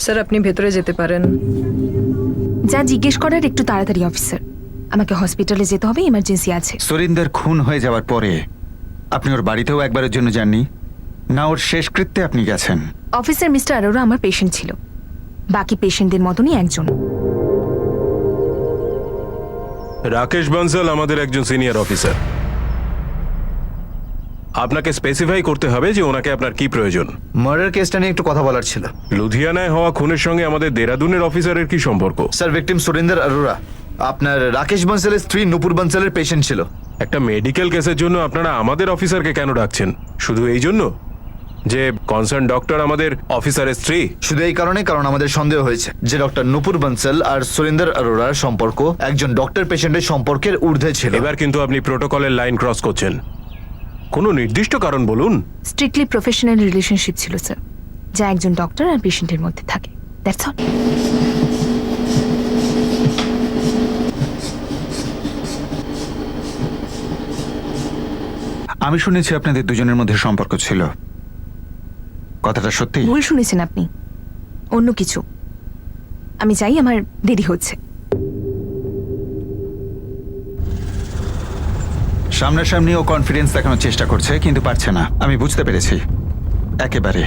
Sir আপনি ভেতরে যেতে পারেন। যা জিজ্ঞেস করার একটু তাড়াতাড়ি অফিসার, আমাকে হসপিটালে যেতে হবে, ইমার্জেন্সি আছে। সুরিন্দর খুন হয়ে যাওয়ার পরে আপনি ওর বাড়িতেও একবারের জন্য যাননি, না ওর শেষকৃত্যে আপনি গেছেন? অফিসার মিস্টার অরোরা আমার পেশেন্ট ছিল, বাকি পেশেন্টদের মতনই একজন। রাকেশ বানসাল আমাদের একজন সিনিয়র অফিসার। আপনাকে স্পেসিফাই করতে হবে যে ওনাকে আপনার কি প্রয়োজন। মার্ডার কেসটা নিয়ে একটু কথা বলার ছিল। লুধিয়ানায় হওয়া খুনের সঙ্গে আমাদের দেরাদুনের অফিসারের কি সম্পর্ক? স্যার, ভিকটিম সুরিন্দর অরোরা আপনার রাকেশ বনসালের স্ত্রী নুপুর বনসালের পেশেন্ট ছিল। একটা মেডিকেল কেসের জন্য আপনারা আমাদের অফিসারকে কেন ডাকছেন? শুধু এই জন্য যে কনসার্ন ডক্টর আমাদের অফিসারের স্ত্রী? শুধু এই কারণে, কারণ আমাদের সন্দেহ হয়েছে যে ডক্টর নুপুর বনসাল আর সুরিন্দর অরোরার সম্পর্ক একজন ডক্টর পেশেন্টের সম্পর্কের ঊর্ধ্বে ছিল। এবার কিন্তু আপনি প্রোটোকলের লাইন ক্রস করছেন। কোনো নির্দিষ্ট কারণ বলুন। স্ট্রিক্টলি প্রফেশনাল রিলেশনশিপ ছিল স্যার, যা একজন ডক্টর আর পেশেন্টের মধ্যে থাকে, দ্যাটস অল। আমি শুনেছি আপনাদের দুজনের মধ্যে সম্পর্ক ছিল, কথাটা সত্যি? ভুল শুনেছেন আপনি, অন্য কিছু। আমি চাই, আমার দেরি হচ্ছে। সামনাসামনি ও কনফিডেন্স দেখানোর চেষ্টা করছে কিন্তু পারছে না, আমি বুঝতে পেরেছি। একেবারে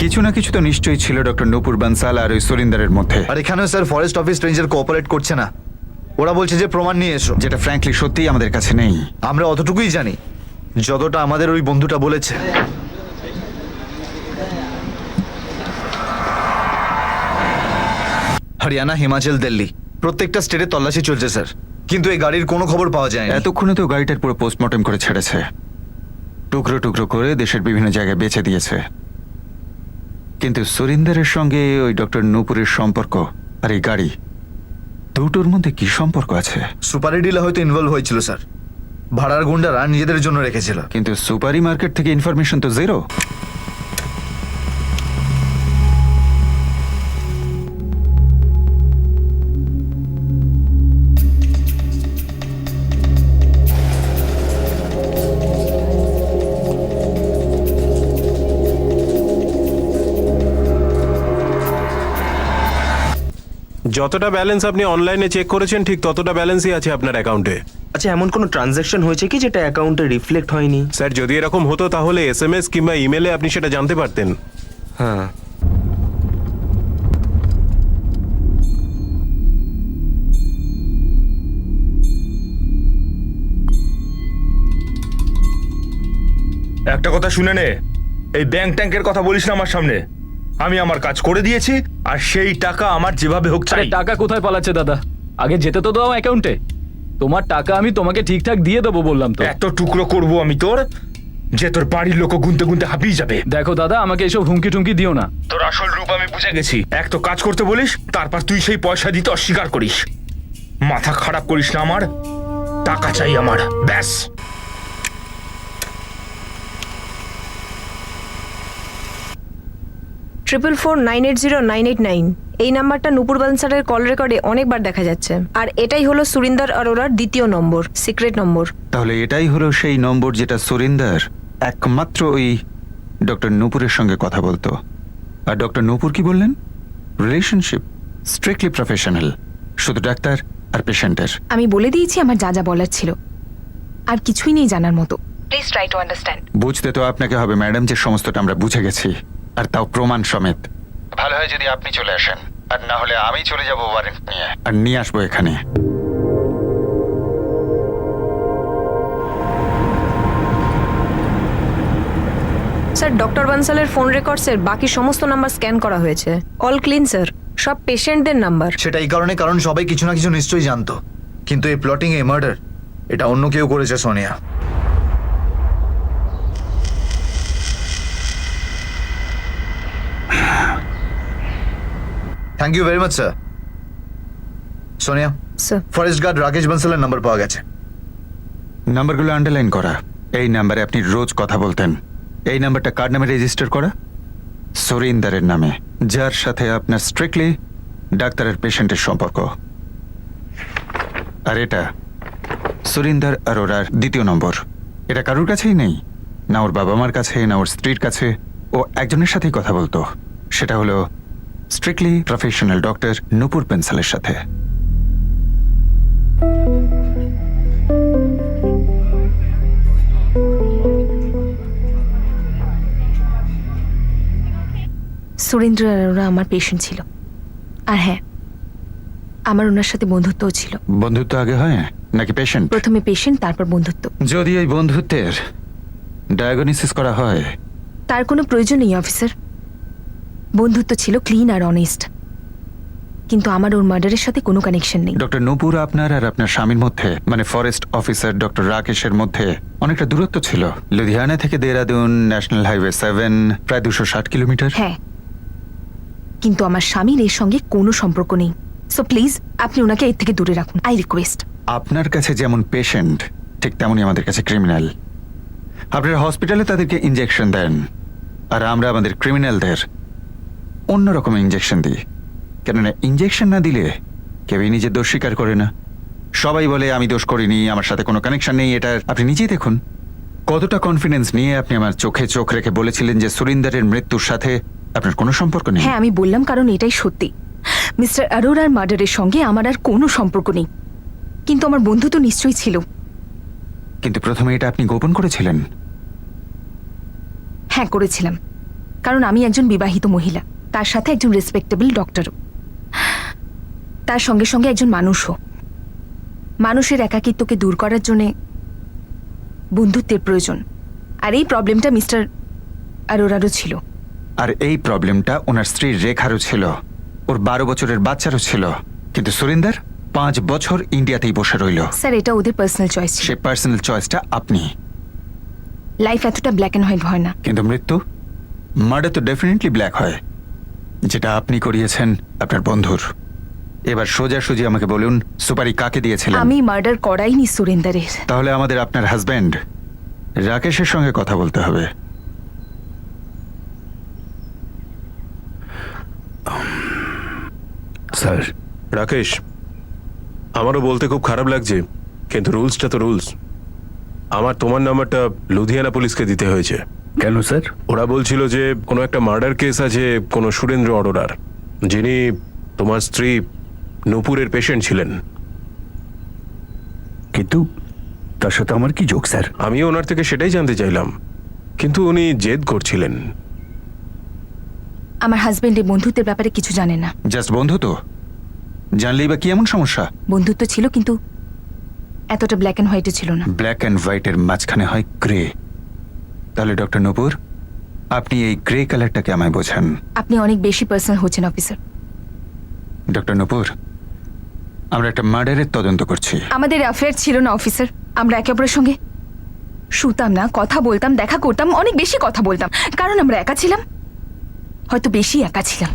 কিছু না কিছু তো নিশ্চয়ই ছিল ডক্টর নুপুর বানসাল আর ওই সুরিন্দরের মধ্যে। আর এখানেও sir forest office ranger cooperate করছে না। ওরা বলছে যে প্রমাণ নিয়ে এসো, যেটা ফ্র্যাঙ্কলি সত্যিই আমাদের কাছে নেই। আমরা অতটুকুই জানি যতটা আমাদের ওই বন্ধুটা বলেছে। হরিয়ানা, হিমাচল, দিল্লি প্রত্যেকটা স্টেটে তল্লাশি চলছে স্যার, কিন্তু এই গাড়ির কোনো খবর পাওয়া যায় না। এতক্ষণে তো গাড়িটার পুরো পোস্টমর্টম করে ছেড়েছে, টুকরো টুকরো করে দেশের বিভিন্ন জায়গায় বেচে দিয়েছে। কিন্তু সুরিন্দরের সঙ্গে ওই ডক্টর নূপুরের সম্পর্ক আর এই গাড়ি, দুটোর মধ্যে কি সম্পর্ক আছে? সুপারি ডিলে হয়তো ইনভলভ হয়েছিল স্যার, ভাড়ার গুন্ডারা নিজেদের জন্য রেখেছিল। কিন্তু সুপারি মার্কেট থেকে ইনফরমেশন তো জিরো। যতটা ব্যালেন্স আপনি অনলাইনে চেক করেছেন ঠিক ততটা ব্যালেন্সই আছে আপনার অ্যাকাউন্টে। আচ্ছা, এমন কোনো ট্রানজ্যাকশন হয়েছে কি যেটা অ্যাকাউন্টে রিফ্লেক্ট হয়নি? স্যার, যদি এরকম হতো তাহলে এসএমএস কিংবা ইমেলে আপনি সেটা জানতে পারতেন। হ্যাঁ, একটা কথা শুনে নে, এই ব্যাংক ট্যাঙ্কের কথা বলিস না আমার সামনে। আমি আমার কাজ করে দিয়েছি আর সেই টাকা আমার যেভাবে হোক চাই। টাকা কোথায় পালাচ্ছে দাদা? আগে যেতে তো দাও অ্যাকাউন্টে। তোমার টাকা আমি তোমাকে ঠিকঠাক দিয়ে দেবো বললাম তো। এত টুকরো করব আমি তোর যে তোর বাড়ির লোক গুনতে গুনতে হাঁপিয়ে যাবে। দেখো দাদা, আমাকে এসব হুমকি টুমকি দিও না। তোর আসল রূপ আমি বুঝে গেছি। এক তো কাজ করতে বলিস, তারপর তুই সেই পয়সা দিতে অস্বীকার করিস। মাথা খারাপ করিস না আমার, টাকা চাই আমার, ব্যাস। ট্রিপল 4980989 এই নাম্বারটা নুপুর বানসালের কল রেকর্ডে অনেকবার দেখা যাচ্ছে। আর এটাই হলো সুরিন্দর অরোরার দ্বিতীয় নম্বর, সিক্রেট নম্বর। তাহলে এটাই হলো সেই নম্বর যেটা সুরিন্দর একমাত্র ওই ডক্টর নূপুরের সঙ্গে কথা বলতো। আর ডক্টর নূপুর কি বললেন? রিলেশনশিপ স্ট্রিক্টলি প্রফেশনাল, শুধু ডাক্তার আর পেশেন্টের। আমি বলে দিয়েছি আমার যা যা বলার ছিল, আর কিছুই নেই জানার মতো। Please try to understand. বুঝতে তো আপনাকে হবে ম্যাডাম যে সমস্তটা আমরা বুঝে গেছি, আর তাও প্রমাণ সমেত। ভালো হয় যদি আপনি চলে আসেন, আর না হলে আমি চলে যাব ওয়ারেন্ট নিয়ে, আর নিয়ে আসবো এখানে। স্যার, ডক্টর বানসালের ফোন রেকর্ডসের বাকি সমস্ত নাম্বার স্ক্যান করা হয়েছে, অল ক্লিন স্যার, সব পেশেন্টদের নাম্বার। সেটা এই কারণে, কারণ সবাই কিছু না কিছু নিশ্চয়ই জানতো। কিন্তু এই প্লটিং, এই মার্ডার, এটা অন্য কেউ করেছে Sonia. Thank you very much sir. Sonia, sir, forest guard Rakesh বনসালের নাম্বার পাওয়া গেছে। নাম্বারগুলো আন্ডারলাইন করা। এই নাম্বারে আপনি রোজ কথা বলতেন। এই নাম্বারটা কার নামে রেজিস্টার করা? সুরিন্দরের নামে, যার সাথে আপনার স্ট্রিক্টলি ডাক্তারের পেশেন্টের সম্পর্ক। আর এটা সুরিন্দর অরোরার দ্বিতীয় নম্বর। এটা কারোর কাছেই নেই, না ওর বাবা মার কাছে, না ওর স্ত্রীর কাছে। ও একজনের সাথেই কথা বলতো, সেটা হলো স্ট্রিক্টলি প্রফেশনাল ডক্টর নূপুর পেন্সালের সাথে। সুরেন্দ্র আরোরা আমার পেশেন্ট ছিল। আর হ্যাঁ, আমার ওনার সাথে বন্ধুত্বও ছিল। বন্ধুত্ব আগে হয় নাকি পেশেন্ট? প্রথমে পেশেন্ট, তারপর বন্ধুত্ব। যদি এই বন্ধুত্বের ডায়াগনোসিস করা হয়, তার কোনো প্রয়োজন নেই অফিসার। বন্ধুত্ব ছিল ক্লিন আর অনেস্ট, কিন্তু আমার ওর মার্ডারের সাথে কোনো কানেকশন নেই। ডক্টর নূপুর আপনার আর আপনার স্বামীর মধ্যে, মানে ফরেস্ট অফিসার ডক্টর রাকেশের মধ্যে অনেকটা দূরত্ব ছিল। লুধিয়ানা থেকে দেরাদুন ন্যাশনাল হাইওয়ে 7 প্রায় 260 কিলোমিটার। হ্যাঁ, কিন্তু আমার স্বামীর এর সঙ্গে কোনো সম্পর্ক নেই। সো প্লিজ আপনি ওনাকে এর থেকে দূরে রাখুন, আই রিকোয়েস্ট। আপনার কাছে যেমন পেশেন্ট, ঠিক তেমনই আমাদের কাছে ক্রিমিনাল। আপনারা হসপিটালে তাদেরকে ইনজেকশন দেন, আর আমরা আমাদের ক্রিমিনালদের অন্যরকম ইনজেকশন দিই। কেননা ইনজেকশন না দিলে কেউই নিজের দোষ স্বীকার করে না। সবাই বলে আমি দোষ করিনি, আমার সাথে কোনো কানেকশন নেই। এটা আপনি নিজেই দেখুন কতটা কনফিডেন্স নিয়ে আপনি আমার চোখে চোখ রেখে বলেছিলেন যে সুরিন্দারের মৃত্যুর সাথে আপনার কোনো সম্পর্ক নেই। হ্যাঁ, আমি বললাম কারণ এটাই সত্যি। মিস্টার অরোরার মার্ডারের সঙ্গে আমার আর কোনো সম্পর্ক নেই, কিন্তু আমার বন্ধু তো নিশ্চয়ই ছিল। কিন্তু প্রথমে এটা আপনি গোপন করেছিলেন। হ্যাঁ, করেছিলাম, কারণ আমি একজন বিবাহিত মহিলা, তার সাথে একজন রেসপেক্টেবল ডক্টরও, তার সঙ্গে সঙ্গে একজন মানুষও। মানুষের একাকিত্বকে দূর করার জন্য বন্ধুত্বের প্রয়োজন, আর এই প্রবলেমটা মিস্টার অরোরারও ছিল। আর এই প্রবলেমটা ওনার স্ত্রীর রেখারও ছিল, ওর 12 বছরের বাচ্চারও ছিল। কিন্তু সুরিন্দর 5 বছর ইন্ডিয়াতেই বসে রইল। স্যার, এটা ওদের পার্সোনাল চয়েস ছিল। সে পার্সোনাল চয়েসটা আপনি। লাইফ এতটা ব্ল্যাক অ্যান্ড হোয়াইট হয় না। কিন্তু মৃত্যু, মার্ডার তো ডেফিনেটলি ব্ল্যাক হয়, যেটা আপনি করিয়েছেন আপনার বন্ধুর। এবার সোজাসুজি আমাকে বলুন, সুপারি কাকে দিয়েছিলেন? আমি মার্ডার করাইনি সুরেন্দারের। তাহলে আমাদের আপনার হাজব্যান্ড রাকেশের সঙ্গে কথা বলতে হবে। স্যার, রাকেশ, আমারও বলতে খুব খারাপ লাগছে, কিন্তু রুলসটা তো রুলস। আমার তোমার নাম্বারটা লুধিয়ানা পুলিশকে দিতে হয়েছে। কেন স্যার? ওরা বলছিল যে কোনো একটা মার্ডার কেস আছে কোনো সুরেন্দ্র অরোরার, যিনি তোমার স্ত্রী নূপুরের পেশেন্ট ছিলেন। কিন্তু তার সাথে আমার কি যোগ স্যার? আমিও ওনার থেকে সেটাই জানতে চাইলাম, কিন্তু উনি জেদ করছিলেন। আমার হাজবেন্ড এই বন্ধুত্বের ব্যাপারে কিছু জানে না। জাস্ট বন্ধু তো, জানলেই বা কি এমন সমস্যা? বন্ধুত্ব ছিল, কিন্তু এতটা ব্ল্যাক অ্যান্ড হোয়াইটও ছিল না। ব্ল্যাক অ্যান্ড হোয়াইটের মাঝখানে হয় গ্রে। তাহলে ডক্টর নূপুর, আপনি এই গ্রে কালারটাকে আমায় বোঝান। আপনি অনেক বেশি পার্সোনাল হচ্ছেন অফিসার। ডক্টর নূপুর, আমরা একটা মার্ডারের তদন্ত করছি। আমাদের অ্যাফেয়ার ছিল না অফিসার। আমরা একে অপরের সঙ্গে শুতাম না, কথা বলতাম, দেখা করতাম, অনেক বেশি কথা বলতাম, কারণ আমরা একা ছিলাম, হয়তো বেশি একা ছিলাম।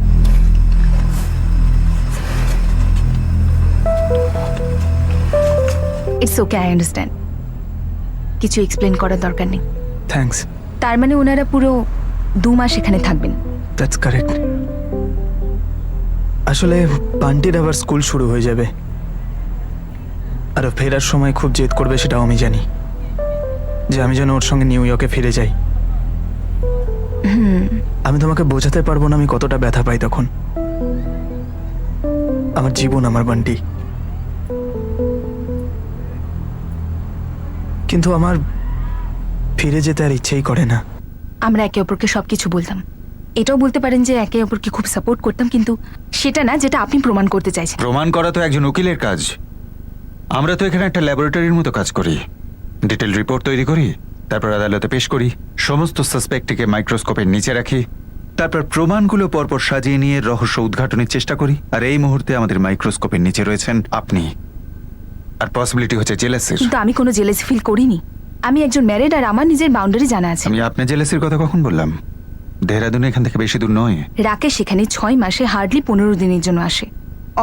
It's okay, I understand. কিছু এক্সপ্লেন করার দরকার নেই। থ্যাঙ্কস। তার মানে ওনারা পুরো 2 মাস এখানে থাকবেন? That's correct. আসলে বান্টির আবার স্কুল শুরু হয়ে যাবে, আর ও ফেরার সময় খুব জেদ করবে, সেটাও আমি জানি, যে আমি যেন ওর সঙ্গে নিউ ইয়র্কে ফিরে যাই। আমি তোমাকে বোঝাতে পারবো না আমি কতটা ব্যথা পাই তখন। আমার জীবন, আমার বান্টি। কিন্তু আমার ফিরে যেতে আর ইচ্ছেই করে না। আমরা একে অপরকে সবকিছু বলতাম, এটাও বলতে পারেন যে একে অপরকে খুব সাপোর্ট করতাম, কিন্তু সেটা না যেটা আপনি প্রমাণ করতে চাইছেন। প্রমাণ করা তো একজন উকিলের কাজ। আমরা তো এখানে একটা ল্যাবরেটরির মতো কাজ করি। ডিটেল রিপোর্ট তৈরি করি, তারপর আদালতে পেশ করি, সমস্ত সাসপেক্টকে মাইক্রোস্কোপের নিচে রাখি, তারপর প্রমাণগুলো পরপর সাজিয়ে নিয়ে রহস্য উদ্ঘাটনের চেষ্টা করি। আর এই মুহূর্তে আমাদের মাইক্রোস্কোপের নিচে রয়েছেন আপনি। আর পসিবিলিটি হচ্ছে জেলাসির। কিন্তু আমি কোনো জেলেসি ফিল করিনি। আমি একজন ম্যারিড, আর আমার নিজের বাউন্ডারি জানা আছে। আমি আপনার জেলাসির কথা কখন বললাম? দেহরাদুন এখান থেকে বেশি দূর নয়। রাকেশ এখানে 6 মাসে হার্ডলি 15 দিনের জন্য আসে।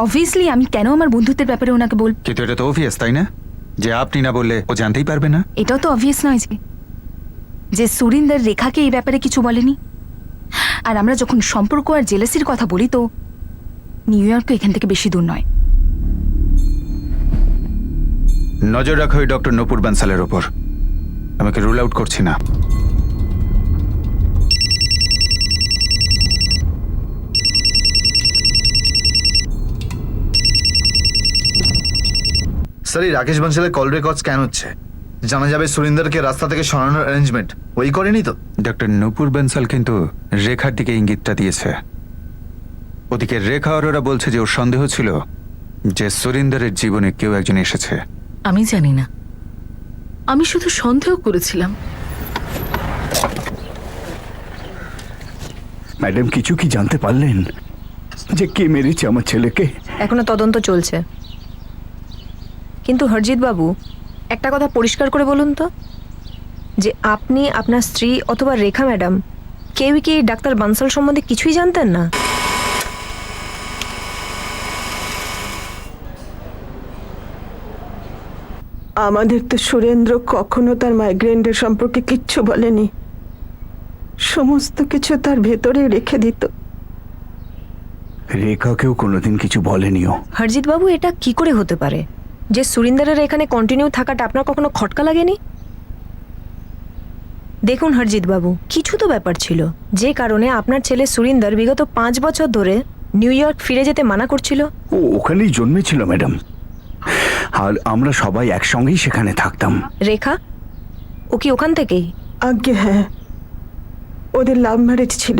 অবভিয়াসলি আমি কেন আমার বন্ধুত্বের ব্যাপারে ওনাকে বল? কিন্তু এটা তো অবভিয়াস, তাই না, যে আপনি না বললে ও জানতেই পারবে না? এটাও তো অবভিয়াস নয় যে সুরিন্দর রেখাকে এই ব্যাপারে কিছু বলেনি। আর আমরা যখন সম্পর্ক আর জেলাসির কথা বলি, তো নিউ ইয়র্ক তো এখান থেকে বেশি দূর নয়। নজর রাখো ওই ডক্টর নূপুর বানসালের ওপর। আমাকে রুল আউট করছি না। স্যার এই রাকেশ বানসালের কল রেকর্ড স্ক্যান হচ্ছে, জানা যাবে সুরিন্দরকে রাস্তা থেকে সরানোর অ্যারেঞ্জমেন্ট ওই করেনি তো? ডক্টর নূপুর বেনসাল কিন্তু রেখার দিকে ইঙ্গিতটা দিয়েছে। ওদিকে রেখা অরোরা বলছে যে ওর সন্দেহ ছিল যে সুরিন্দরের জীবনে কেউ একজন এসেছে। আমি জানি না, আমি শুধু সন্দেহ করেছিলাম। ম্যাডাম কিছু কি জানতে পারলেন যে কে মেরেছে আমার ছেলেকে? এখনো তদন্ত চলছে। কিন্তু হরজিৎ বাবু, একটা কথা পরিষ্কার করে বলুন তো, যে আপনি, আপনার স্ত্রী অথবা রেখা ম্যাডাম কেউই কি ডাক্তার বানসাল সম্বন্ধে কিছুই জানতেন না? আমাদের তো সুরেন্দ্র কখনো তার মাইগ্রেনের সম্পর্কে কিচ্ছু বলেনি, সমস্ত কিছু তার ভেতরে রেখে দিত। রেখাকেও কোনোদিন কিছু বলেনিও। হরজিৎ বাবু, এটা কি করে হতে পারে যে সুরিন্দরের এখানে কন্টিনিউ থাকাটা আপনার কখনো খটকা লাগেনি? দেখুন হরজিৎ বাবু, কিছু তো ব্যাপার ছিল যে কারণে আপনার ছেলে সুরিন্দর বিগত 5 বছর ধরে নিউ ইয়র্ক ফিরে যেতে মানা করছিল। ও ওখানেই জন্মেছিল ম্যাডাম, আর আমরা সবাই একসঙ্গেই সেখানে থাকতাম। রেখা, ও কি ওখান থেকেই? আজ্ঞে হ্যাঁ, ওদের লাভ ম্যারেজ ছিল,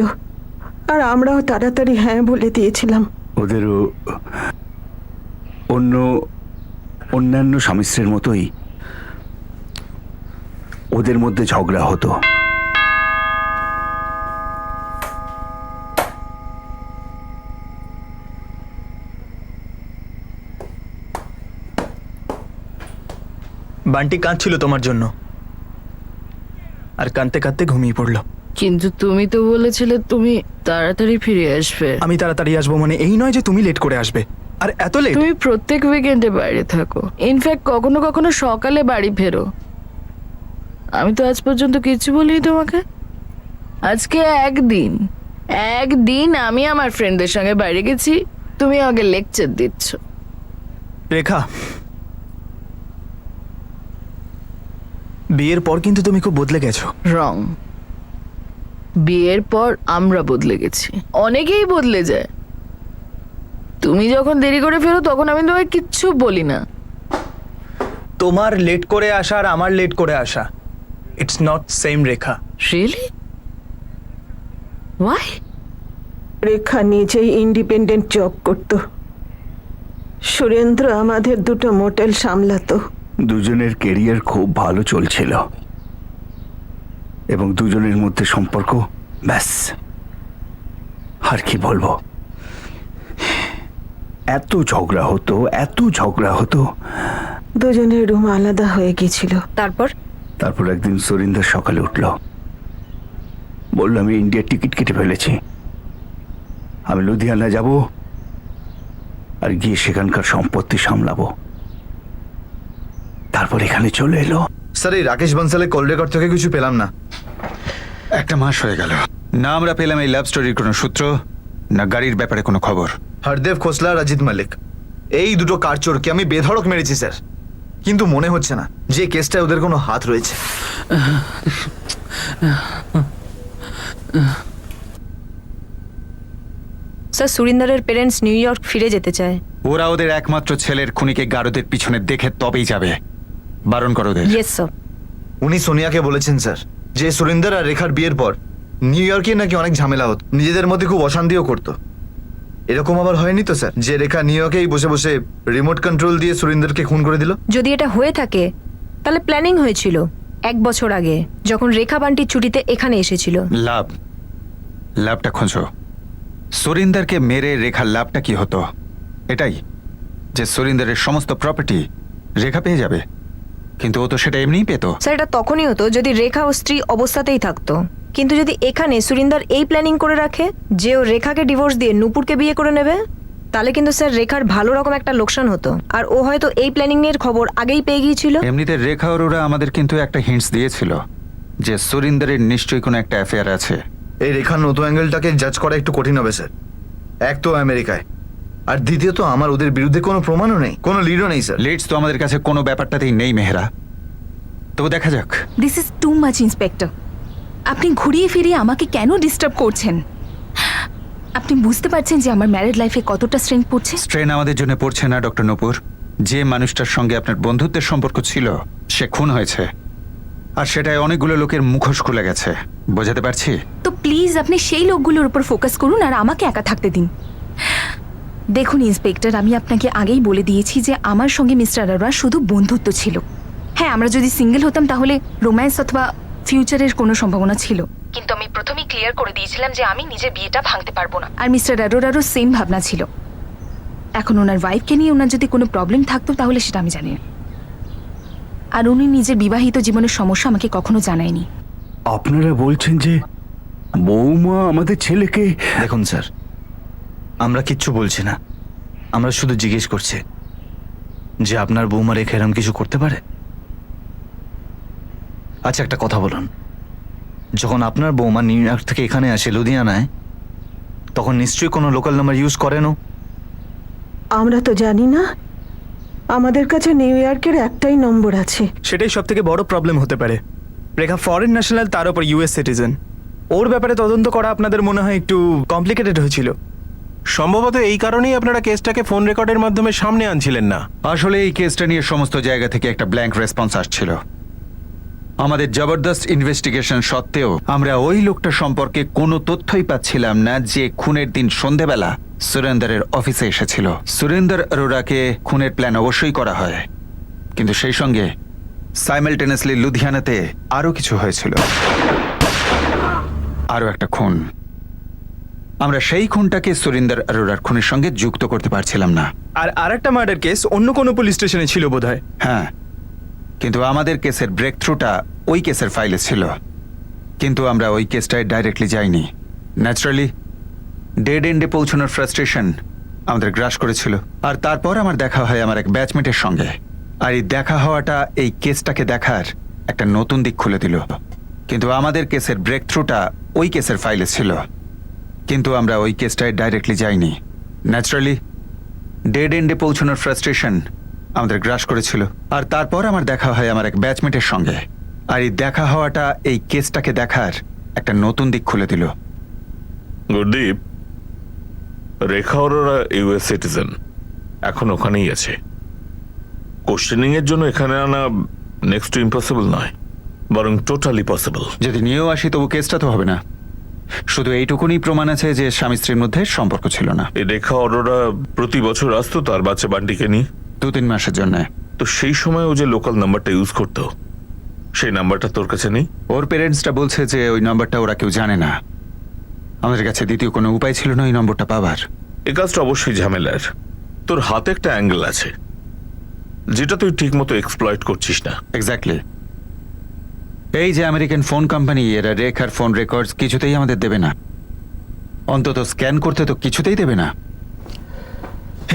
আর আমরাও তাড়াতাড়ি হ্যাঁ বলে দিয়েছিলাম। ওদেরও অন্যান্য স্বামী স্ত্রীর মতোই ওদের মধ্যে ঝগড়া হতো। বান্টি কাঁদছিল তোমার জন্য, আর কাঁদতে কাঁদতে ঘুমিয়ে পড়লো। কিন্তু তুমি তো বলেছিলে তুমি তাড়াতাড়ি ফিরে আসবে। আমি তাড়াতাড়ি আসবো মানে এই নয় যে তুমি লেট করে আসবে। আর এত লেট? তুমি প্রত্যেক উইকেন্ডে বাইরে থাকো, ইনফ্যাক্ট কখনো কখনো সকালে বাড়ি ফেরো। আমি তো আজ পর্যন্ত কিছু বলিনি তোমাকে। আজকে একদিন আমি আমার ফ্রেন্ডদের সঙ্গে বাইরে গেছি, তুমি আগে লেকচার দিচ্ছ। রেখা, বিয়ের পর কিন্তু তুমি খুব বদলে গেছো। রং, বিয়ের পর আমরা বদলে গেছি, অনেকেই বদলে যায়। তুমি যখন দেরি করে ফেরো তখন আমি তোমায় কিচ্ছু বলি না। তোমার লেট করে আসা আর আমার লেট করে আসা, it's not same Rekha. Really? Why? Rekha নিজেই ইন্ডিপেন্ডেন্ট জব করত, সুরেন্দ্র আমাদের দুটো মোটেল সামলাতো। দুজনের কেরিয়ার খুব ভালো চলছিল এবং দুজনের মধ্যে সম্পর্ক ব্যাস, আর কি বলবো। এত ঝগড়া হতো। দুজনের রুম আলাদা হয়ে গেছিল। তারপর একদিন সুরিন্দর সকালে উঠল, বলল আমি ইন্ডিয়ার টিকিট কেটে ফেলেছি, আমি লুধিয়ানা যাব আর গিয়ে সেখানকার সম্পত্তি সামলাবো। তারপর এখানে চলে এলো। স্যার এই রাকেশ বানসালের কল রেকর্ড থেকে কিছু পেলাম না। 1 মাস হয়ে গেল না আমরা পেলাম এই লাভ স্টোরির কোনো সূত্র, না গাড়ির ব্যাপারে কোনো খবর। হরদেব খোসলা আর অজিত মালিক, এই দুটো কারচোরকে আমি বেধড়ক মেরেছি স্যার, কিন্তু মনে হচ্ছে না যে কেসটায় ওদের কোনো হাত রয়েছে। স্যার, সুরিন্দরের পেরেন্টস নিউ ইয়র্ক ফিরে যেতে চায়। ওরা ওদের একমাত্র ছেলের খুনিকে গারদের পিছনে দেখে তবেই যাবে। বারণ করো ওদের। Yes sir. উনি সোনিয়াকে বলেছেন স্যার যে সুরিন্দর আর রেখার বিয়ের পর নিউ ইয়র্কে নাকি অনেক ঝামেলা হতো, নিজেদের মধ্যে খুব অশান্তিও করতো। এরকম আবার হয়নি তো স্যার যে রেখা নিউ ইয়র্কেই বসে বসে রিমোট কন্ট্রোল দিয়ে সুরিন্দরকে খুন করে দিল? যদি এটা হয়ে থাকে তাহলে প্ল্যানিং হয়েছিল 1 বছর আগে, যখন রেখা বান্টির ছুটিতে এখানে এসেছিল। লাভটা খোঁজো। সুরিন্দরকে মেরে রেখার লাভটা কি হতো? এটাই যে সুরিন্দরের সমস্ত প্রপার্টি রেখা পেয়ে যাবে, কিন্তু ও তো সেটা এমনিই পেত। স্যার, এটা তখনই হতো যদি রেখা ও স্ত্রী অবস্থাতেই থাকতো, কিন্তু যদি এখানে সুরিন্দর এই প্ল্যানিং করে রাখে যে ও রেখাকে ডিভোর্স দিয়ে নূপুরকে বিয়ে করে নেবে, তাহলে কিন্তু স্যার রেখার ভালো রকম একটা লোকসান হতো, আর ও হয়তো এই প্ল্যানিং এর খবর আগেই পেয়ে গিয়েছিল। এমনিতে রেখা আর ওরা আমাদের কিন্তু একটা হিন্টস দিয়েছিল যে সুরিন্দরের নিশ্চয়ই কোনো একটা অ্যাফেয়ার আছে। এই রেখার নতুন অ্যাঙ্গেলটাকে জাজ করা একটু কঠিন হবে স্যার। এক তো আমেরিকায়, আর দ্বিতীয়ত আমার ওদের বিরুদ্ধে কোনো প্রমাণও নেই, কোনো লিডও নেই স্যার। লিডস তো আমাদের কাছে কোনো ব্যাপারটাতেই নেই মেহরা, তবু দেখা যাক। This is too much inspector. আপনি ঘুরিয়ে ফিরিয়ে আমাকে কেন ডিস্টার্ব করছেন? আপনি বুঝতে পারছেন যে আমার ম্যারিড লাইফে কতটা স্ট্রেন পড়ছে? স্ট্রেন আমাদের জন্য পড়ছে না ডক্টর নূপুর, যে মানুষটার সঙ্গে আপনার বন্ধুত্বের সম্পর্ক ছিল সে খুন হয়েছে, আর সেটাই অনেকগুলো লোকের মুখোশ খুলে গেছে। বোঝাতে পারছি? তো প্লিজ আপনি সেই লোকগুলোর উপর ফোকাস করুন আর আমাকে একা থাকতে দিন। দেখুন ইন্সপেক্টর, আমি আপনাকে আগেই বলে দিয়েছি যে আমার সঙ্গে মিস্টার আরোরা শুধু বন্ধুত্ব ছিল। হ্যাঁ, আমরা যদি সিঙ্গেল হতাম তাহলে রোম্যান্স অথবা ফিউচারের কোনো সম্ভাবনা ছিল, কিন্তু আমি প্রথমেই ক্লিয়ার করে দিয়েছিলাম যে আমি নিজের বিয়েটা ভাঙতে পারবো না। আর মিস্টার আরোরারও সেম ভাবনা ছিল। এখন ওনার ওয়াইফকে নিয়ে ওনার যদি কোনো প্রবলেম থাকতো তাহলে সেটা আমি জানি না। আর উনি নিজের বিবাহিত জীবনের সমস্যা আমাকে কখনো জানায়নি। আপনারা বলছেন যে বৌমা আমাদের ছেলেকে... দেখুন স্যার, আমরা কিচ্ছু বলছি না, আমরা শুধু জিজ্ঞেস করছি যে আপনার বৌমা রেখা এরম কিছু করতে পারে। আচ্ছা একটা কথা বলুন, যখন আপনার বৌমা নিউ ইয়র্ক থেকে এখানে আসে লুধিয়ানায়, তখন নিশ্চয়ই কোনো লোকাল নাম্বার ইউজ করেনও? আমরা তো জানি না, আমাদের কাছে নিউ ইয়র্কের একটাই নম্বর আছে। সেটাই সব থেকে বড় প্রবলেম হতে পারে। রেখা ফরেন ন্যাশনাল, তার উপর ইউএস সিটিজেন। ওর ব্যাপারে তদন্ত করা আপনাদের মনে হয় একটু কমপ্লিকেটেড হয়েছিল। সম্ভবত এই কারণেই আপনারা কেসটাকে ফোন রেকর্ডের মাধ্যমে সামনে আনছিলেন না। আসলে এই কেসটা নিয়ে সমস্ত জায়গা থেকে একটা ব্ল্যাঙ্ক রেসপন্স আসছিল। আমাদের জবরদস্ত ইনভেস্টিগেশন সত্ত্বেও আমরা ওই লোকটা সম্পর্কে কোনো তথ্যই পাচ্ছিলাম না যে খুনের দিন সন্ধেবেলা সুরেন্দারের অফিসে এসেছিল। সুরেন্দর অরোরাকে খুনের প্ল্যান অবশ্যই করা হয়, কিন্তু সেই সঙ্গে সাইমালটেনিয়াসলি লুধিয়ানাতে আরো কিছু হয়েছিল, আরো একটা খুন। আমরা সেই খুনটাকে সুরেন্দর অরোরার খুনের সঙ্গে যুক্ত করতে পারছিলাম না। আর আরেকটা মার্ডার কেস অন্য কোনো পুলিশ স্টেশনে ছিল বোধহয়। হ্যাঁ, কিন্তু আমাদের কেসের ব্রেক থ্রুটা ওই কেসের ফাইলে ছিল, কিন্তু আমরা ওই কেসটায় ডাইরেক্টলি যাইনি। ন্যাচারালি ডেড এন্ডে পৌঁছানোর ফ্রাস্ট্রেশন আমাদের গ্রাস করেছিল। আর তারপর আমার দেখা হয় আমার এক ব্যাচমেটের সঙ্গে, আর এই দেখা হওয়াটা এই কেসটাকে দেখার একটা নতুন দিক খুলে দিল। কিন্তু আমাদের কেসের ব্রেক থ্রুটা ওই কেসের ফাইলে ছিল, কিন্তু আমরা ওই কেসটায় ডাইরেক্টলি যাইনি। ন্যাচারালি ডেড এন্ডে পৌঁছানোর ফ্রাস্ট্রেশন আমাদের গ্রাস করেছিল। আর তারপর আমার দেখা হয় আমার এক ব্যাচমেটের সঙ্গে, আর এই দেখা হওয়াটা এই কেসটাকে দেখার একটা নতুন দিক খুলে দিল। গুরদীপ, রেখা অরোরা ইউএস সিটিজেন, এখন ওখানেই আছে। কোশ্চেনিং এর জন্য এখানে আনা নেক্সট টু ইম্পসিবল নয়, বরং টোটালি পসিবল। যদি নিয়েও আসি তবু কেসটা তো হবে না। শুধু এইটুকুনি প্রমাণ আছে যে স্বামী স্ত্রীর মধ্যে সম্পর্ক ছিল না। এই রেখা অরোরা প্রতি বছর আসতো তার বাচ্চা বান্টিকে নিয়ে 2-3 মাসের জন্য। তো সেই সময় ও যে লোকাল নাম্বারটা ইউজ করতো, সেই নাম্বারটা তোর কাছে নেই? ওর পেরেন্টসটা বলছে যে ওই নাম্বারটা ওরা কেউ জানে না। আমাদের কাছে দ্বিতীয় কোনো উপায় ছিল না ওই নম্বরটা পাবার। এই কাজটা অবশ্যই ঝামেলার। তোর হাতে একটা অ্যাঙ্গেল আছে যেটা তুই ঠিক মতো এক্সপ্লয়েট করছিস না। এক্স্যাক্টলি। এই যে আমেরিকান ফোন কোম্পানি, এরা রেখার ফোন রেকর্ডস কিছুতেই আমাদের দেবে না, অন্তত স্ক্যান করতে তো কিছুতেই দেবে না।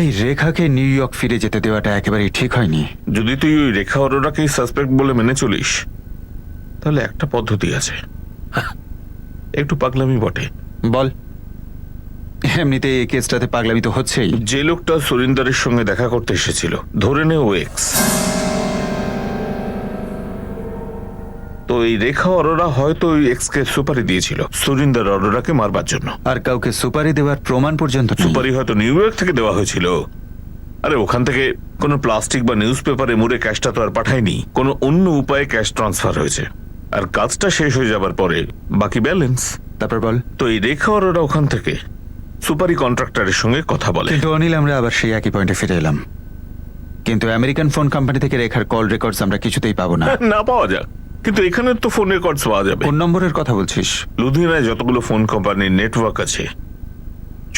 এই রেখাকে নিউ ইয়র্ক ফিরে যেতে দেওয়াটা একেবারেই ঠিক হয়নি। যদি তুই ওই রেখা অরোরাকেই সাসপেক্ট বলে মেনে চলিস, তাহলে একটা পদ্ধতি আছে। একটু পাগলামি বটে। বল। এমনিতে এই কেসটাতে পাগলামি তো হচ্ছেই। যে লোকটা সুরিন্দারের সঙ্গে দেখা করতে এসেছিল, ধরে নে ও এক্স, তো এই রেখা অরোরা হয়তো ওই এক্সকে সুপারি দিয়েছিল সুরিন্দার অরোরাকে মারবার জন্য। আর কাউকে সুপারি দেওয়ার প্রমাণ পর্যন্ত নেই। সুপারি হয়তো নিউ ইয়র্ক থেকে দেওয়া হয়েছিল। আরে ওখান থেকে কোনো প্লাস্টিক বা নিউজ পেপারে মুড়ে ক্যাশটা তো আর পাঠায়নি, কোনো অন্য উপায়ে ক্যাশ ট্রান্সফার হয়েছে। আর কাজটা শেষ হয়ে যাবার পরে বাকি ব্যালেন্স। তারপর বল। তো এই রেখা অরোরা ওখান থেকে সুপারি কন্ট্রাক্টরের সঙ্গে কথা বলে। কিন্তু অনিল, আমরা আবার সেই একই পয়েন্টে ফিরে এলাম। কিন্তু আমেরিকান ফোন কোম্পানি থেকে রেখার কল রেকর্ডস আমরা কিছুতেই পাবো না। না পাওয়া যাক, কিন্তু এখানে তো ফোন রেকর্ডস পাওয়া যাবে। কোন নম্বরের কথা বলছিস? লুধিয়ানায় যতগুলো ফোন কোম্পানির নেটওয়ার্ক আছে,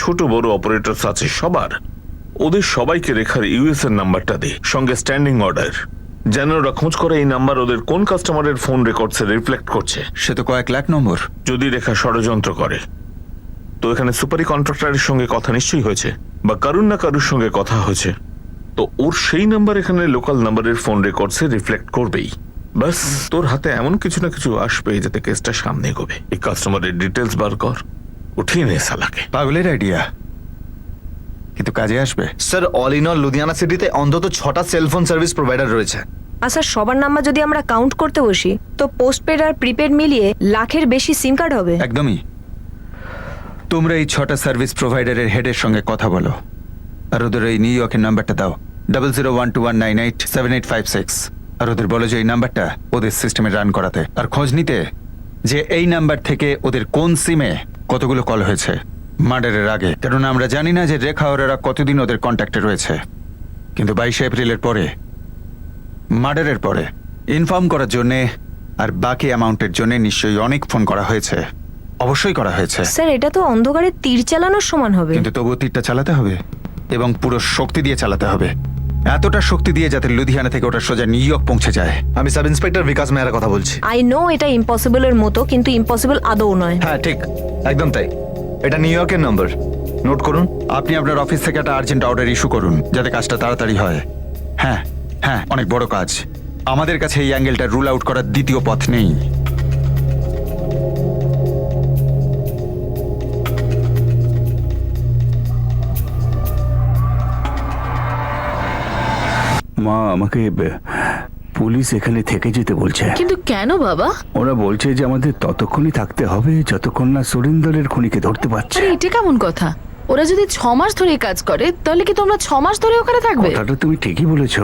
ছোট বড় অপারেটরস আছে, সবার ওদের সবাইকে রেখার ইউএস এর নাম্বারটা দে, সঙ্গে স্ট্যান্ডিং অর্ডার, যেন ওরা খোঁজ করে এই নাম্বার ওদের কোন কাস্টমারের ফোন রেকর্ডসে রিফ্লেক্ট করছে। সে তো কয়েক লাখ নম্বর। যদি রেখা ষড়যন্ত্র করে, তো এখানে সুপারি কন্ট্রাক্টরের সঙ্গে কথা নিশ্চয়ই হয়েছে, বা কারুর না কারুর সঙ্গে কথা হয়েছে, তো ওর সেই নাম্বার এখানে লোকাল নাম্বারের ফোন রেকর্ডসে রিফ্লেক্ট করবেই। বাস তোর হাতে এমন কিছু না কিছু আসবে যাতে কেসটা সামনে এগোবে। এই কাস্টমারের ডিটেলস বার কর, উঠিয়ে নে সালাকে। পাগলের আইডিয়া, কিন্তু কাজে আসবে। Sir, all in all Ludhiana সিটিতে অন্তত 6টা সেলফোন সার্ভিস প্রোভাইডার রয়েছে। আচ্ছা, সবার নাম্বার যদি আমরা কাউন্ট করতে বসি, তো পোস্টপেড আর প্রিপেড মিলিয়ে লাখের বেশি সিম কার্ড হবে। একদমই। তোমরা এই 6টা সার্ভিস প্রোভাইডারের হেডের সঙ্গে কথা বলো, আর ওদের এই নিউ ইয়র্কের নাম্বারটা দাও। 0012198785 আর ওদের বলো যে এই নাম্বারটা ওদের সিস্টেমে রান করাতে আর খোঁজ নিতে যে এই নাম্বার থেকে ওদের কোন সিমে কতগুলো কল হয়েছে মার্ডারের আগে। কারণ আমরা জানি না যে রেখা ওরা কতদিন ওদের কন্ট্যাক্টে রয়েছে, কিন্তু 22 এপ্রিলের পরে মার্ডারের পরে ইনফর্ম করার জন্যে আর বাকি অ্যামাউন্টের জন্য নিশ্চয়ই অনেক ফোন করা হয়েছে, অবশ্যই করা হয়েছে। স্যার এটা তো অন্ধকারে তীর চালানোর সমান হবে। কিন্তু তবুও তীরটা চালাতে হবে এবং পুরো শক্তি দিয়ে চালাতে হবে, এতটা শক্তি দিয়ে যাতে লুধিয়ানা থেকে ওটা সোজা নিউ ইয়র্ক পৌঁছে যায়। আমি সাব ইন্সপেক্টর বিকাশ মেহরা কথা বলছি। আই নো এটা ইম্পসিবলের মতো, কিন্তু ইম্পসিবল আদৌ নয়। হ্যাঁ ঠিক, একদম তাই। এটা নিউ ইয়র্কের নম্বর, নোট করুন। আপনি আপনার অফিস থেকে একটা আর্জেন্ট অর্ডার ইস্যু করুন যাতে কাজটা তাড়াতাড়ি হয়। হ্যাঁ হ্যাঁ, অনেক বড় কাজ। আমাদের কাছে এই অ্যাঙ্গেলটা রুল আউট করার দ্বিতীয় পথ নেই। মা আমাকে পুলিশ এখানে থেকে যেতে বলছে। কিন্তু কেন বাবা? ওরা বলছে যে আমাদের ততক্ষণই থাকতে হবে যতক্ষণ না সুরিন্দরের খুনিকে ধরতে পারছে। আরে এটা কেমন কথা? ওরা যদি 6 মাস ধরে এই কাজ করে তাহলে কি তোমরা 6 মাস ধরে ওখানে থাকবে? কথাটা তুমি ঠিকই বলেছো,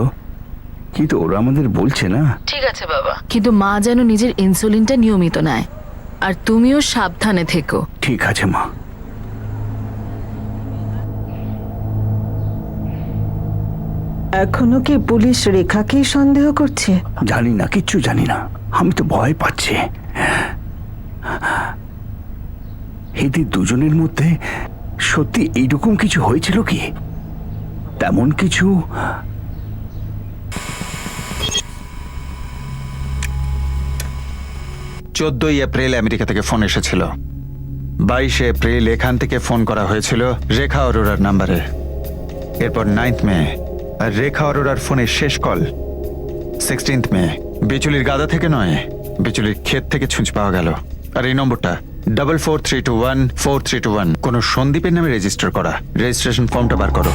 কিন্তু ওরা আমাদের বলছে না। ঠিক আছে বাবা, কিন্তু মা যেন নিজের ইনসুলিনটা নিয়মিত নেয় আর তুমিও সাবধানে থেকো। ঠিক আছে মা। এখনো কি পুলিশ রেখাকেই সন্দেহ করছে? জানি না, কিচ্ছু জানি না। আমি তো ভয় পাচ্ছি। এদের দুজনের মধ্যে সত্যি এইরকম কিছু হয়েছিল কি? তেমন কিছু 14 এপ্রিল আমেরিকা থেকে ফোন এসেছিল। 22 এপ্রিল এখান থেকে ফোন করা হয়েছিল রেখা অরোরার নাম্বারে। এরপর 9th মে আর রেখা অরোরার ফোনের শেষ কল 16th মে। বিচুলির গাদা থেকে নয়, বিচুলির ক্ষেত থেকে ছুঁচ পাওয়া গেল। আর এই নম্বরটা 4432143221 কোন সন্দীপের নামে রেজিস্টার করা। রেজিস্ট্রেশন ফর্মটা বার করো।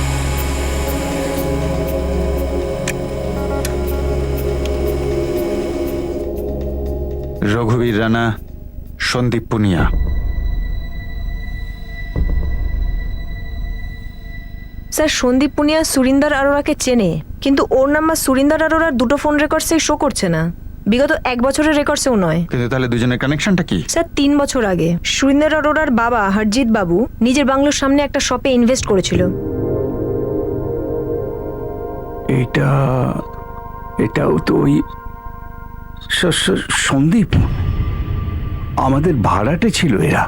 রঘুবীর রানা, সন্দীপ পুনিয়া। স্যার সন্দীপ পুনিয়া সুরিন্দর আরোরাকে চেনে, কিন্তু ওর নাম্বার সুরিন্দর আরোরার দুটো ফোন রেকর্ডসেই শো করছে না, বিগত 1 বছরের রেকর্ডসেও নয়। কিন্তু তাহলে দুজনের কানেকশনটা কি? স্যার 3 বছর আগে সুরিন্দর আরোরার বাবা হরজিৎ বাবু নিজের বাংলোর সামনে একটা শপে ইনভেস্ট করেছিল। এটাও তো ওই সন্দীপ। আমাদের ভাড়াটে ছিল এরা।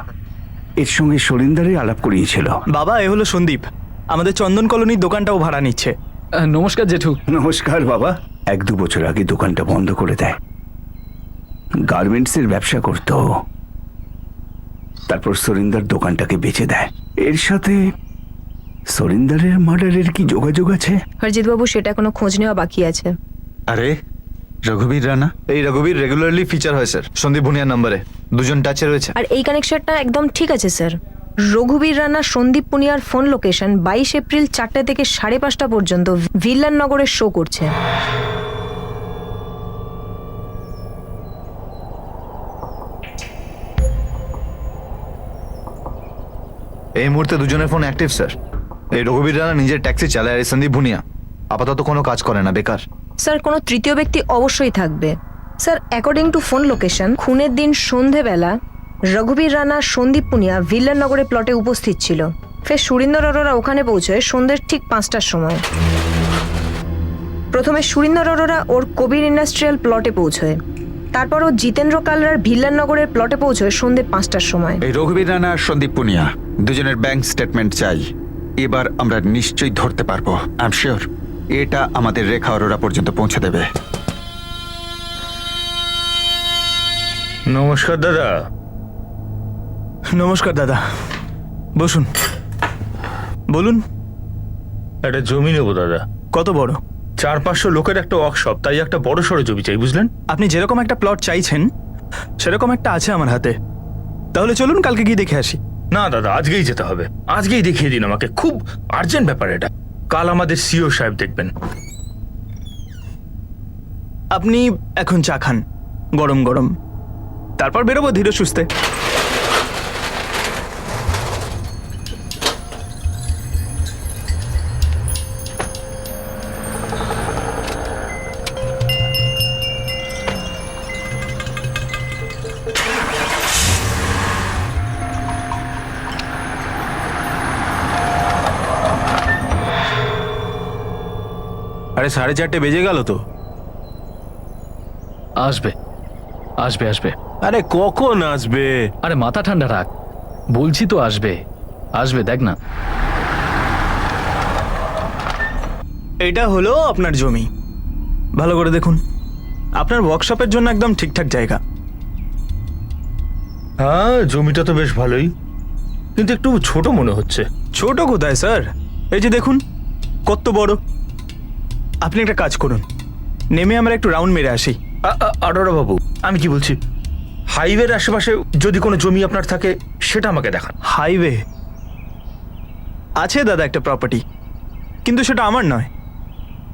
এর সঙ্গে সরিন্দারে আলাপ করিয়েছিল। বাবা, এ হলো সন্দীপ, আমাদের চন্দন কলোনির দোকানটাও ভাড়া নিচ্ছে। নমস্কার জেঠু। নমস্কার বাবা। 1-2 বছর আগে দোকানটা বন্ধ করে দেয়। গার্মেন্টসের ব্যবসা করত, তারপর সরিন্দার দোকানটাকে বেচে দেয়। এর সাথে সরিন্দারের মার্ডারের কি যোগাযোগ আছে? হরজিৎ বাবু সেটা কোনো খোঁজ নেওয়া বাকি আছে। আরে রঘুবীর রানা? এই রঘুবীর রেগুলারলি ফিচার হয় স্যার সন্দীপ ভুনিয়ার নম্বরে। দুজন টাচে রয়েছে। আর এই কানেকশনটা একদম ঠিক আছে স্যার। রঘুবীর রানা সন্দীপ পুনিয়ার ফোন লোকেশন 22 এপ্রিল 4টা থেকে 5:30 পর্যন্ত ভিল্লান নগরে শো করছে। এই মুহূর্তে দুজনের ফোন অ্যাক্টিভ স্যার। এই রঘুবীর রানা নিজের ট্যাক্সি চালায়, আর এই সন্দীপ ভুনিয়া আপাতত কোনো কাজ করে না, বেকার। স্যার কোনো তৃতীয় ব্যক্তি অবশ্যই থাকবে। Sir according to phone location খুনের দিন সন্ধেবেলা রঘুবীর রানা সন্দীপ পুনিয়া ভিল্লান নগরে প্লটে উপস্থিত ছিল। ফের সুরিন্দর অরোরা ওখানে পৌঁছয় সন্ধ্যের ঠিক 5টার সময়। প্রথমে সুরিন্দর অরোরা ওর কবির ইন্ডাস্ট্রিয়াল প্লটে পৌঁছয়, তারপর ও জিতেন্দ্র কালরার ভিল্লান নগরের প্লটে পৌঁছয় সন্ধ্যে 5টার সময়। এই রঘুবীর রানা আর সন্দীপ পুনিয়া দুজনের ব্যাংক স্টেটমেন্ট চাই। এবার আমরা নিশ্চয়ই ধরতে পারবো। আই এম শিওর এটা আমাদের রেখা অরোরা পর্যন্ত পৌঁছে দেবে। নমস্কার দাদা। নমস্কার দাদা, বসুন। বলুন। একটা জমি নেবো দাদা। কত বড়? 400-500 লোকের একটা ওয়ার্কশপ, তাই একটা বড় সড়ো জমি চাই, বুঝলেন? আপনি যেরকম একটা প্লট চাইছেন সেরকম একটা আছে আমার হাতে। তাহলে চলুন কালকে গিয়ে দেখে আসি। না দাদা, আজকেই যেতে হবে। আজকেই দেখিয়ে দিন আমাকে, খুব আর্জেন্ট ব্যাপার এটা। কাল আমাদের সিও সাহেব দেখবেন। আপনি এখন চা খান গরম গরম, তারপর বেরোবো ধীরে সুস্থে। আরে 4:30 বেজে গেল তো। আসবে আসবে আসবে। আরে কখন আসবে? আরে মাথা ঠান্ডা রাখ, বলছি তো আসবে আসবে, দেখ না। এটা হলো আপনার জমি, ভালো করে দেখুন। আপনার ওয়ার্কশপের জন্য একদম ঠিকঠাক জায়গা। হ্যাঁ, জমিটা তো বেশ ভালোই, কিন্তু একটু ছোট মনে হচ্ছে। ছোট কোথায় স্যার, এই যে দেখুন কত বড়। আপনি একটা কাজ করুন, নেমে আমরা একটু রাউন্ড মেরে আসি। আরোরা বাবু, আমি কি বলছি, হাইওয়ের আশেপাশে যদি কোনো জমি আপনার থাকে সেটা আমাকে দেখান। হাইওয়ে আছে দাদা একটা প্রপার্টি, কিন্তু সেটা আমার নয়,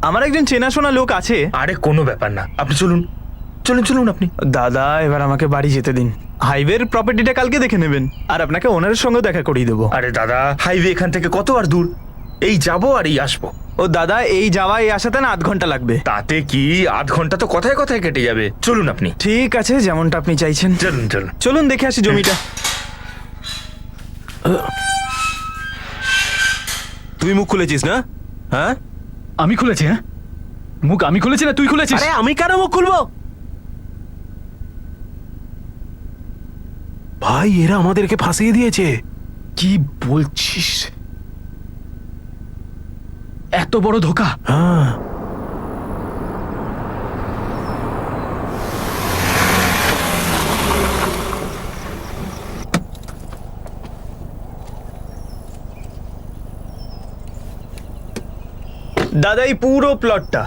আমার একজন চেনাশোনা লোক আছে। আরে কোনো ব্যাপার না, আপনি চলুন চলুন চলুন আপনি। দাদা এবার আমাকে বাড়ি যেতে দিন, হাইওয়ের প্রপার্টিটা কালকে দেখে নেবেন, আর আপনাকে ওনারের সঙ্গেও দেখা করিয়ে দেবো। আরে দাদা, হাইওয়ে এখান থেকে কত আর দূর, এই যাবো আর এই আসবো। ও দাদা, এই যাওয়া এই আসাতে না 8 ঘন্টা লাগবে। তাতে কি, 8 ঘন্টা তো কথায় কথায় কেটে যাবে। চলুন আপনি। ঠিক আছে, যেমনটা আপনি চাইছেন। চলুন চলুন চলুন দেখে আসি জমিটা। তুই মুখ খুলেছিস না? হ্যাঁ, আমি খুলেছি? হ্যাঁ, মুখ আমি খুলেছি না তুই খুলেছিস? আরে আমি কেন মুখ খুলবো? ভাই, এরা আমাদেরকে ফাঁসিয়ে দিয়েছে। কি বলছিস? এত বড় ধোকা? হ্যাঁ, দাদা এই পুরো প্লটটা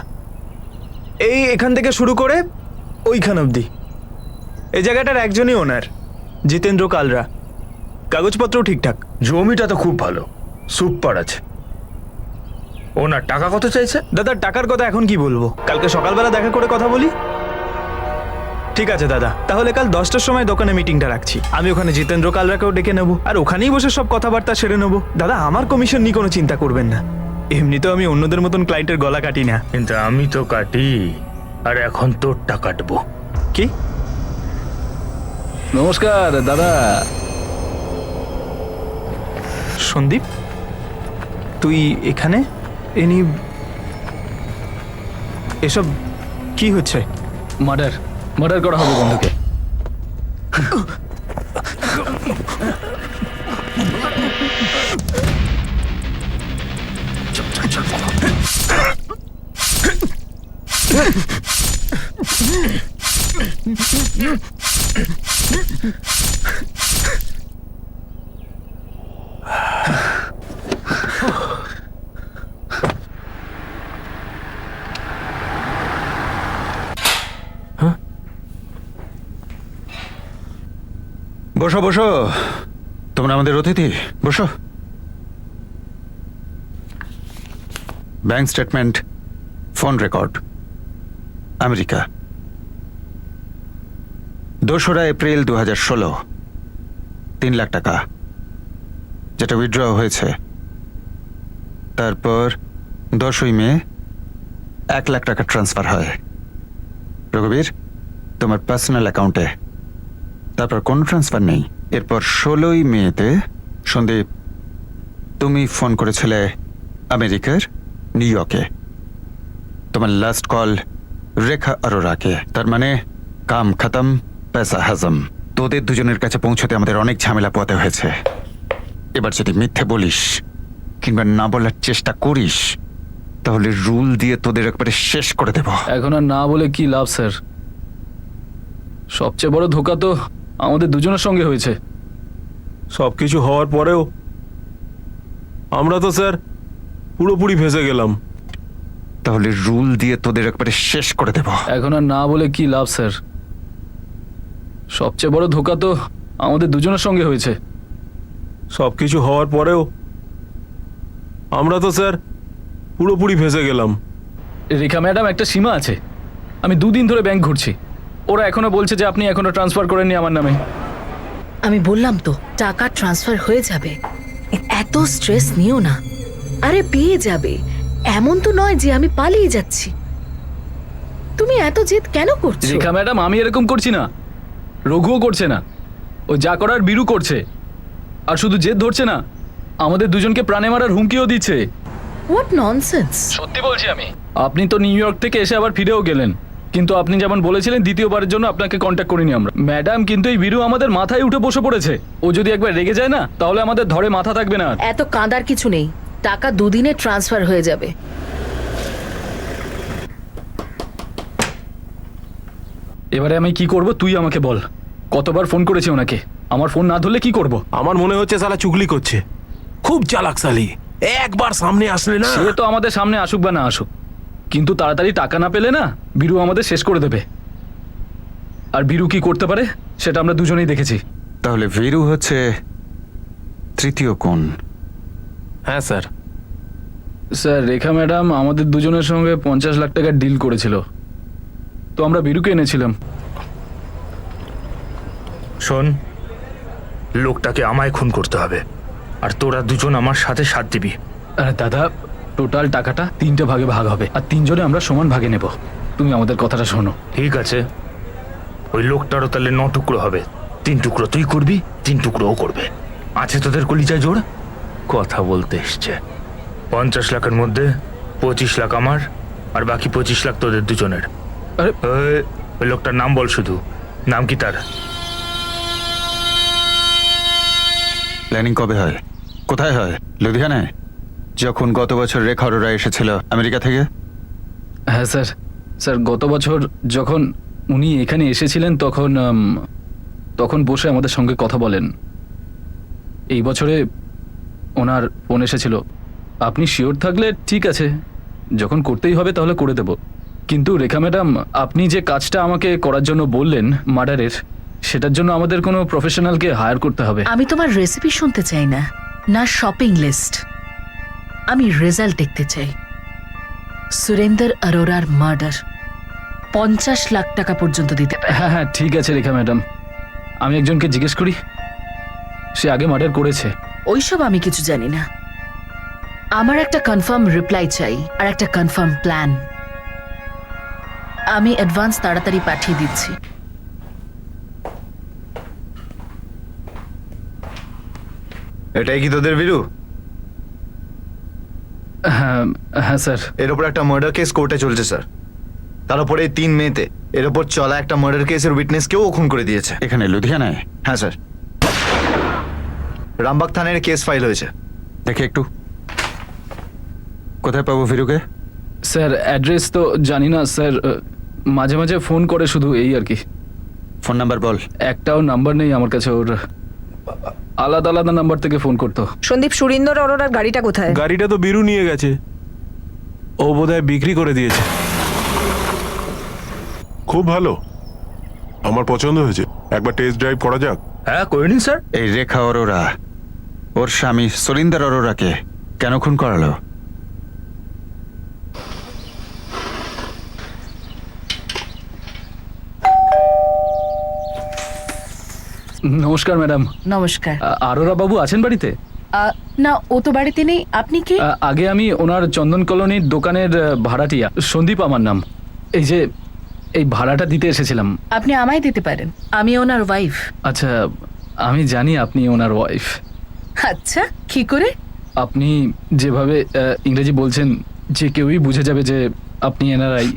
এই এখান থেকে শুরু করে ওইখান অবধি, এই জায়গাটার একজনই ওনার, জিতেন্দ্র কালরা। কাগজপত্র ঠিকঠাক। জমিটা তো খুব ভালো, সুপার আছে। ওনার টাকা কত চাইছে? দাদা টাকার কথা এখন কি বলবো, কালকে সকালবেলা দেখা করে কথা বলি। ঠিক আছে দাদা, তাহলে কাল 10টার সময় দোকানে মিটিংটা রাখছি। আমি ওখানে জিতেন্দ্র কালরাকেও ডেকে নেবো, আর ওখানেই বসে সব কথাবার্তা সেরে নেবো। দাদা আমার কমিশন নিয়ে কোনো চিন্তা করবেন না, এমনিতেও আমি অন্যদের মতন ক্লায়েন্টের গলা কাটি না। কিন্তু আমি তো কাটি, আর এখন তোরটা কাটবো। কি? নমস্কার দাদা। সন্দীপ, তুই এখানে? এসব কি হচ্ছে? মার্ডার মার্ডার করা হবে বন্ধুকে। বসো বসো, তোমরা আমাদের অতিথি, বসো। Bank statement, phone record, America, 2রা এপ্রিল 2016, 3 লাখ টাকা যেটা উইথড্র হয়েছে। তারপর 10ই মে 1 লাখ টাকা ট্রান্সফার হয় রঘুবীর তোমার পার্সোনাল অ্যাকাউন্টে। তারপর কোনো ট্রান্সফার নেই। এরপর 16ই মেতে সন্দীপ তুমি ফোন করেছিলে আমেরিকার নিউ ইয়র্কে। তোমার লাস্ট কল রেখা আরোরাকে। তার মানে কাম খতম, পয়সা হাজম। তোদের দুজনের কাছে পৌঁছতে আমাদের অনেক ঝামেলা পোহাতে হয়েছে। এবার যদি মিথ্যে বলিস কিংবা না বলার চেষ্টা করিস তাহলে রুল দিয়ে তোদের একবারে শেষ করে দেব। এখন আর না বলে কি লাভ স্যার? সবচেয়ে বড় ধোকা তো আমাদের দুজনের সঙ্গে হয়েছে। সবকিছু হওয়ার পরেও আমরা তো স্যার পুরোপুরি ফেঁসে গেলাম। তাহলে রুল দিয়ে তোদের একবারে শেষ করে দেব। এখন আর না বলে কি লাভ স্যার? সবচেয়ে বড় ধোকা তো আমাদের দুজনের সঙ্গে হয়েছে। সবকিছু হওয়ার পরেও আমরা তো স্যার পুরোপুরি ফেঁসে গেলাম। রেখা ম্যাডাম, একটা সীমা আছে। আমি 2 দিন ধরে ব্যাংক ঘুরছি, ওরা এখনো বলছে যে আপনি এখনো ট্রান্সফার করেননি আমার নামে। আমি বললাম তো টাকা ট্রান্সফার হয়ে যাবে, এত স্ট্রেস নিও না। আরে পেয়ে যাবে, এমন তো নয় যে আমি পালিয়ে যাচ্ছি। তুমি এত জেদ কেন করছো? রেখা ম্যাডাম, আমি এরকম করছি না, রঘুও করছে না। ও যা করার বীরু করছে। আর শুধু জেদ ধরছে না, আমাদের দুজনকে প্রাণে মারার হুমকিও দিচ্ছে। What nonsense! সত্যি বলছি আমি। আপনি তো নিউ ইয়র্ক থেকে এসে আবার ফিরেও গেলেন, কিন্তু আপনি যেমন বলেছিলেন দ্বিতীয়বারের জন্য আপনাকে কন্ট্যাক্ট করিনি আমরা। ম্যাডাম, কিন্তু এই বীরু আমাদের মাথায় উঠে বসে পড়েছে। ও যদি একবার রেগে যায় না, তাহলে আমাদের ধরে মাথা থাকবে না আর। এত কাঁদার কিছু নেই, টাকা 2 দিনে ট্রান্সফার হয়ে যাবে। এবারে আমি কি করব তুই আমাকে বল। কতবার ফোন করেছি ওনাকে, আমার ফোন না ধরলে কি করব? আমার মনে হচ্ছে শালা চুগলি করছে, খুব চালাক শালি। একবার সামনে আসলে না, সে তো আমাদের সামনে আসুক বা না আসুক, কিন্তু তাড়াতাড়ি টাকা না পেলে না বীরু আমাদের শেষ করে দেবে। আর বীরু কি করতে পারে সেটা আমরা দুজনেই দেখেছি। তাহলে ভীরু হচ্ছে তৃতীয় কোণ। হ্যাঁ স্যার। স্যার, রেখা ম্যাডাম আমাদের দুজনের সঙ্গে 50 লাখ টাকার ডিল করেছিল, তো আমরা বীরুকে এনেছিলাম। শোন, লোকটাকে আমায় খুন করতে হবে, আর তোরা দুজন আমার সাথে সাথ দিবি। আরে দাদা, টোটাল টাকাটা 3টে ভাগে ভাগ হবে, আর 3 জনে আমরা সমান ভাগে নেব। তুমি আমাদের কথাটা শোনো। ঠিক আছে, ওই লোকটারও তাহলে 9 টুকরো হবে। 3 টুকরো তুই করবি, 3 টুকরো ও করবে। আছে তোদের কলিজায় জোর? কথা বলতে এসছে। 50 লাখের মধ্যে 25 লাখ আমার, আর বাকি 25 লাখ তোদের দুজনের। আরে ওই লোকটার নাম বল শুধু, নাম কি তার? প্ল্যানিং কবে হয়, কোথায় হয়? লুধিয়ানায়, যখন গত বছর রেখা অরোরা এসেছিল আমেরিকা থেকে। হ্যাঁ স্যার। স্যার, গত বছর যখন উনি এখানে এসেছিলেন তখন বসে আমাদের সঙ্গে কথা বলেন। এই বছরে ওনার ফোন এসেছিল। আপনি শিওর থাকলে ঠিক আছে, যখন করতেই হবে তাহলে করে দেব। কিন্তু রেখা ম্যাডাম, আপনি যে কাজটা আমাকে করার জন্য বললেন মার্ডারের, সেটার জন্য আমাদের কোনো প্রফেশনালকে হায়ার করতে হবে। আমি তোমার রেসিপি শুনতে চাই না, না শপিং লিস্ট। আমি রেজাল্ট দেখতে চাই। সুরেন্দর অরোরার মার্ডার 50 লাখ টাকা পর্যন্ত দিতে পারে। হ্যাঁ হ্যাঁ, ঠিক আছে রেখা ম্যাডাম, আমি একজনকে জিজ্ঞেস করি, সে আগে মার্ডার করেছে। ওইসব আমি কিছু জানি না। আমার একটা কনফার্ম রিপ্লাই চাই, আর একটা কনফার্ম প্ল্যান। আমি অ্যাডভান্স তাড়াতাড়ি পাঠিয়ে দিচ্ছি। এটাই কি তোদের বীরু? হ্যাঁ হ্যাঁ স্যার। এর ওপর একটা মার্ডার কেস কোর্টে চলছে স্যার। তার উপরে এই 3 মেতে এর ওপর চলা একটা মার্ডার কেসের উইটনেসকেও খুন করে দিয়েছে। এখানে লুধিয়ানায়? হ্যাঁ স্যার, রামবাগ থানায় কেস ফাইল হয়েছে। দেখে একটু, কোথায় পাবো ভীরুকে? স্যার, অ্যাড্রেস তো জানি না স্যার, মাঝে মাঝে ফোন করে শুধু, এই আর কি। ফোন নাম্বার বল। একটাও নাম্বার নেই আমার কাছে ওর, আলাদা আলাদা নাম্বার থেকে ফোন করতো। সন্দীপ, সুরিন্দর অরোরার গাড়িটা কোথায়? গাড়িটা তো বীরু নিয়ে গেছে, ও বোধহয় বিক্রি করে দিয়েছে। খুব ভালো, আমার পছন্দ হয়েছে। একবার টেস্ট ড্রাইভ করা যাক। হ্যাঁ, করে নিন স্যার। এই রেখা অরোরা ওর স্বামী সুরিন্দর অরোরাকে কেন খুন করালো? নমস্কার ম্যাডাম। নমস্কার। আরোরা বাবু আছেন বাড়িতে? না, ও তো বাড়িতে নেই। আপনি কি? আগে আমি ওনার চন্দন কলোনির দোকানের ভাড়াটিয়া, সন্দীপ আমার নাম। এই যে এই ভাড়াটা দিতে এসেছিলাম। আপনি আমায় দিতে পারেন, আমি ওনার ওয়াইফ। আচ্ছা, আমি জানি আপনি ওনার ওয়াইফ। আচ্ছা, কি করে? আপনি যেভাবে ইংরেজি বলছেন, যে কেউই বুঝে যাবে যে আপনি এনারাই।